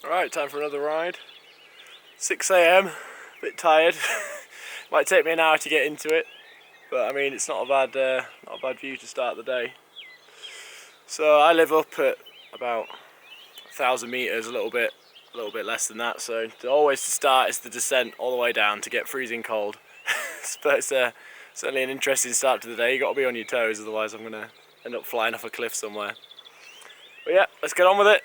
Alright, time for another ride. 6 AM, a bit tired. Might take me an hour to get into it, but I mean it's not a bad view to start the day. So I live up at about 1,000 meters, a little bit less than that. So always to start is the descent all the way down to get freezing cold. But it's certainly an interesting start to the day. You got to be on your toes, otherwise I'm gonna end up flying off a cliff somewhere. But yeah, let's get on with it.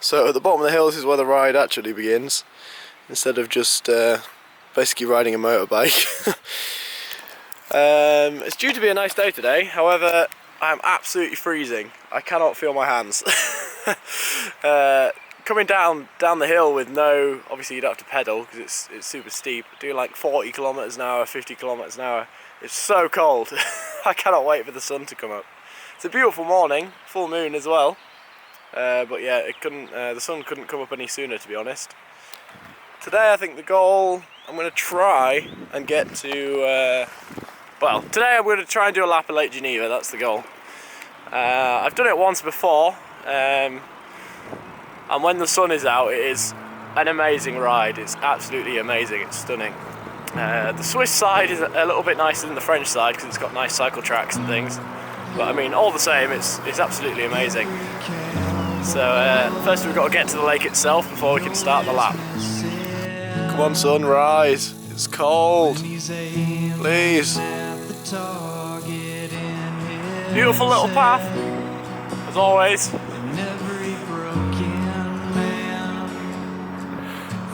So at the bottom of the hill, this is where the ride actually begins, instead of just basically riding a motorbike. It's due to be a nice day today, however I'm absolutely freezing. I cannot feel my hands. Coming down the hill with no, obviously you don't have to pedal because it's super steep, doing like 40 kilometers an hour, 50 kilometers an hour. It's so cold. I cannot wait for the sun to come up. It's a beautiful morning, full moon as well. But yeah, the sun couldn't come up any sooner, to be honest. Today I think the goal, I'm going to try and get to, well, today I'm going to try and do a lap of Lake Geneva, that's the goal. I've done it once before, and when the sun is out it is an amazing ride. It's absolutely amazing, it's stunning. The Swiss side is a little bit nicer than the French side because it's got nice cycle tracks and things. But I mean, all the same, it's absolutely amazing. So first we've got to get to the lake itself before we can start the lap. Come on son, rise. It's cold. Please. Beautiful little path, as always.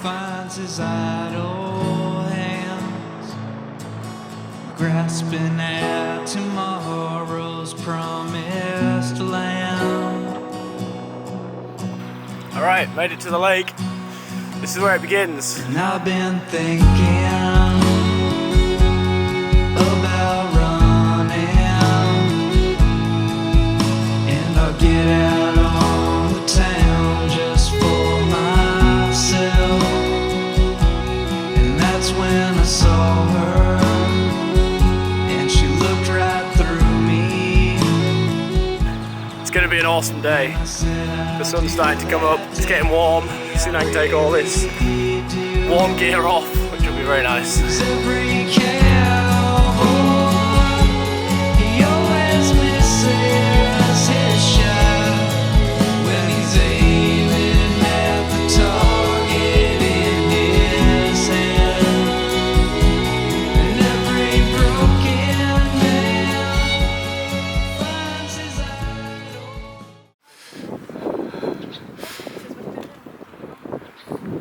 Finds his idle hands, grasping at tomorrow's promised land. Alright, made it to the lake. This is where it begins. And I've been thinking about running, and I'll get out on the town just for myself. And that's when I saw her, and she looked right through me. It's gonna be an awesome day. The sun's starting to come up, it's getting warm. Soon I can take all this warm gear off, which will be very nice.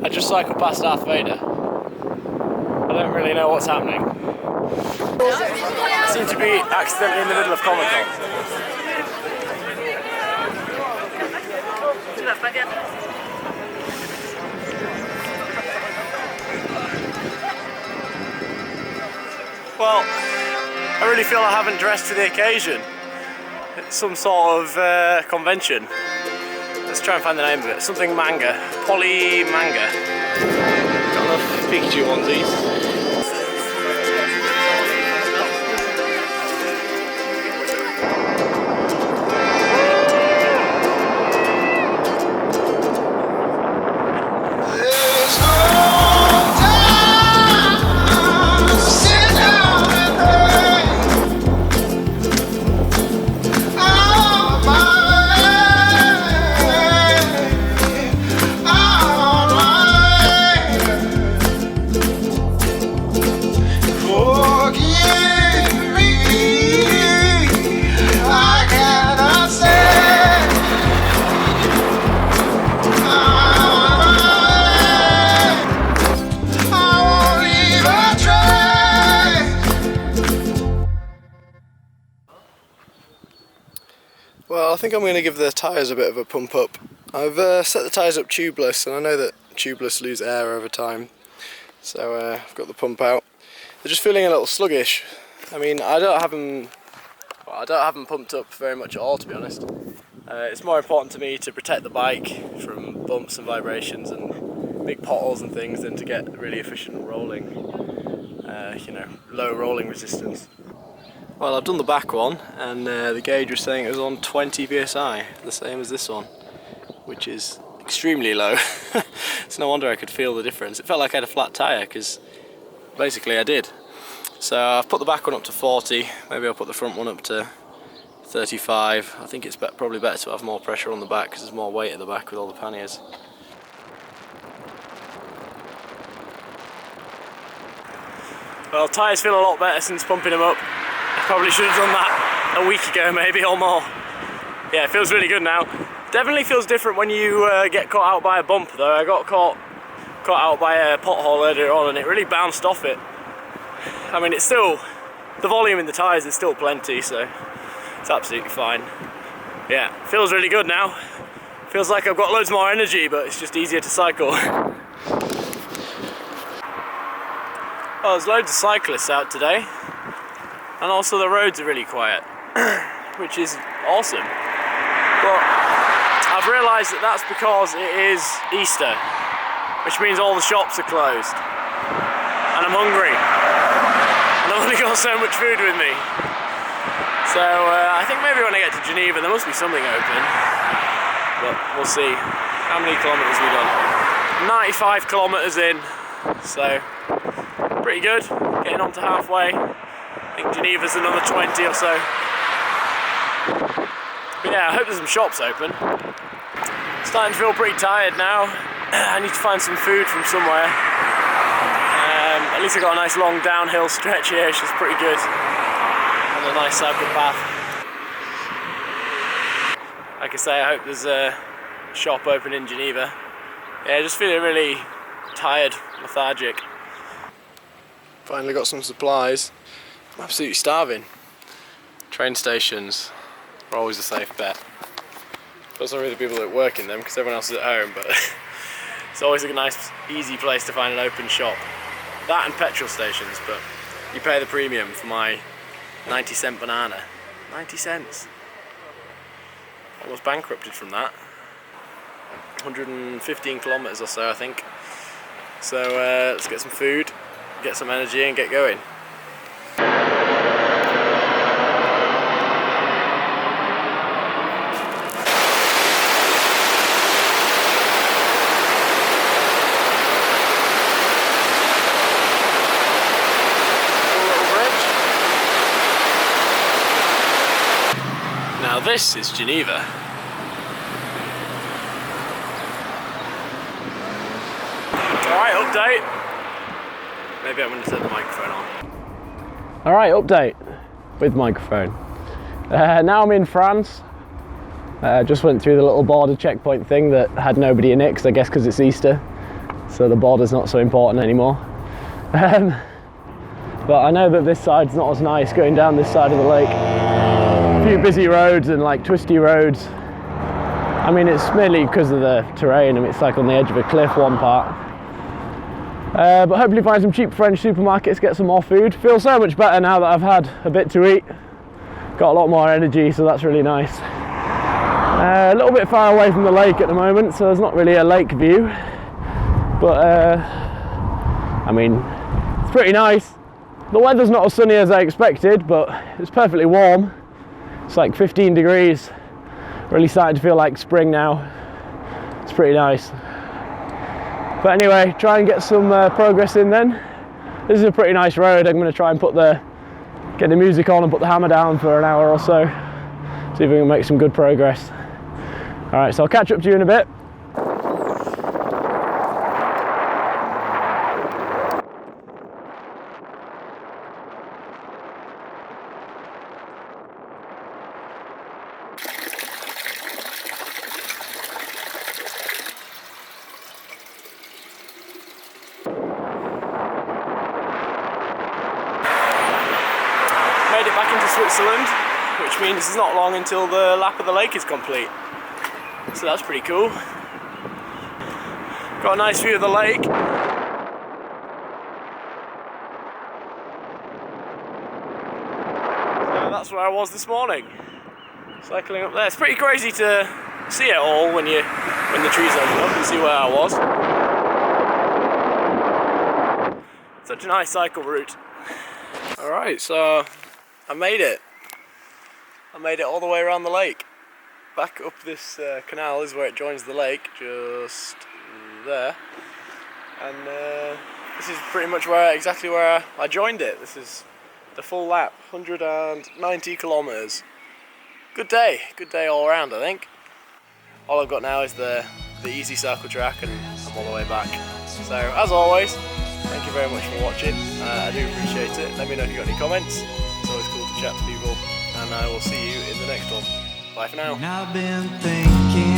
I just cycled past Darth Vader. I don't really know what's happening. I seem to be accidentally in the middle of Comic-Con. Well, I really feel I haven't dressed to the occasion. It's some sort of convention. Let's try and find the name of it. Something manga. Poly manga. Got enough Pikachu onesies. Well, I think I'm going to give the tyres a bit of a pump up. I've set the tyres up tubeless, and I know that tubeless lose air over time, so I've got the pump out. They're just feeling a little sluggish. I mean, I don't have them pumped up very much at all, to be honest. It's more important to me to protect the bike from bumps and vibrations and big potholes and things than to get really efficient rolling. you know, low rolling resistance. Well, I've done the back one, and the gauge was saying it was on 20 psi, the same as this one, which is extremely low. It's no wonder I could feel the difference. It felt like I had a flat tyre, because basically I did. So I've put the back one up to 40, maybe I'll put the front one up to 35. I think it's probably better to have more pressure on the back, because there's more weight at the back with all the panniers. Well, tyres feel a lot better since pumping them up. I probably should have done that a week ago maybe, or more. Yeah, it feels really good now. Definitely feels different when you get caught out by a bump though. I got caught out by a pothole earlier on and it really bounced off it. I mean, it's still, the volume in the tyres is still plenty, so it's absolutely fine. Yeah, feels really good now. Feels like I've got loads more energy, but it's just easier to cycle. Well, there's loads of cyclists out today, and also the roads are really quiet, which is awesome. But I've realised that that's because it is Easter, which means all the shops are closed, and I'm hungry, and I've only got so much food with me. So I think maybe when I get to Geneva there must be something open, but we'll see. How many kilometres have we done? 95 kilometres in, so pretty good, getting on to halfway. I think Geneva's another 20 or so. But yeah, I hope there's some shops open. Starting to feel pretty tired now. I need to find some food from somewhere. At least I got a nice long downhill stretch here, which is pretty good. And a nice cycle path. Like I say, I hope there's a shop open in Geneva. Yeah, just feeling really tired, lethargic. Finally got some supplies. I'm absolutely starving. Train stations are always a safe bet. Feel sorry for the people that work in them because everyone else is at home, but it's always a nice, easy place to find an open shop. That and petrol stations, but you pay the premium for my 90-cent banana. 90 cents. Almost bankrupted from that. 115 kilometres or so, I think. So let's get some food, get some energy and get going. Now this is Geneva. Alright, update. Maybe I'm going to turn the microphone on. Alright, update with microphone. Now I'm in France. Just went through the little border checkpoint thing that had nobody in it, I guess because it's Easter. So the border's not so important anymore. But I know that this side's not as nice going down this side of the lake. A few busy roads and like twisty roads. I mean, it's mainly because of the terrain and it's like on the edge of a cliff one part. But hopefully find some cheap French supermarkets, get some more food. Feel so much better now that I've had a bit to eat. Got a lot more energy, so that's really nice. A little bit far away from the lake at the moment, so there's not really a lake view. But I mean, it's pretty nice. The weather's not as sunny as I expected, but it's perfectly warm. It's like 15 degrees. Really starting to feel like spring now. It's pretty nice. But anyway, try and get some progress in then. This is a pretty nice road. I'm going to try and get the music on and put the hammer down for an hour or so. See if we can make some good progress. Alright, so I'll catch up to you in a bit. Made it back into Switzerland, which means it's not long until the lap of the lake is complete. So that's pretty cool. Got a nice view of the lake. So that's where I was this morning, cycling up there. It's pretty crazy to see it all when the trees open up and see where I was. Such a nice cycle route. Alright, so I made it. I made it all the way around the lake. Back up this canal is where it joins the lake, just there. And this is pretty much exactly where I joined it. This is the full lap, 190 kilometres. Good day all around, I think. All I've got now is the easy circle track, and I'm all the way back. So as always, thank you very much for watching. I do appreciate it. Let me know if you've got any comments. It's always cool to chat to people, and I will see you in the next one. Bye for now. And I've been thinking